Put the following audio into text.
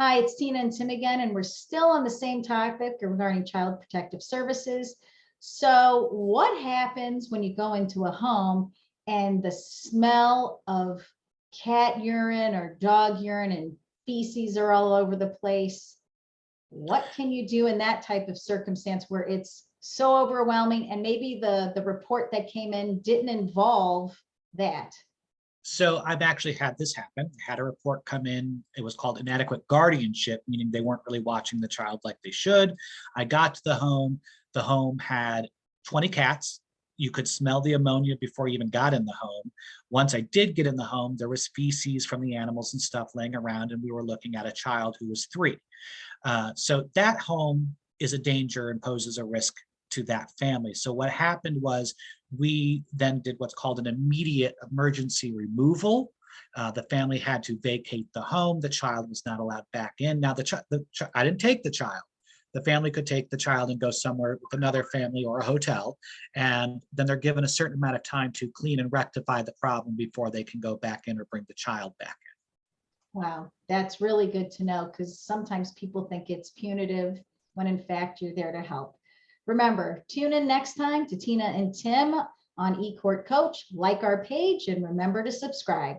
Hi, it's Tina and Tim again, and we're still on the same topic regarding child protective services. So, what happens when you go into a home and the smell of cat urine or dog urine and feces are all over the place? What can you do in that type of circumstance where it's so overwhelming and maybe the report that came in didn't involve that? So I've actually had this happen. I had a report come in. It was called inadequate guardianship, meaning they weren't really watching the child like they should. I got to the home. The home had 20 cats. You could smell the ammonia before you even got in the home. Once I did get in the home, there was feces from the animals and stuff laying around, and we were looking at a child who was 3. So that home is a danger and poses a risk to that family. So what happened was we then did what's called an immediate emergency removal. The family had to vacate the home. The child was not allowed back in. Now, I didn't take the child. The family could take the child and go somewhere with another family or a hotel, and then they're given a certain amount of time to clean and rectify the problem before they can go back in or bring the child back in. Wow, that's really good to know because sometimes people think it's punitive when in fact you're there to help. Remember, tune in next time to Tina and Tim on eCourt Coach, like our page, and remember to subscribe.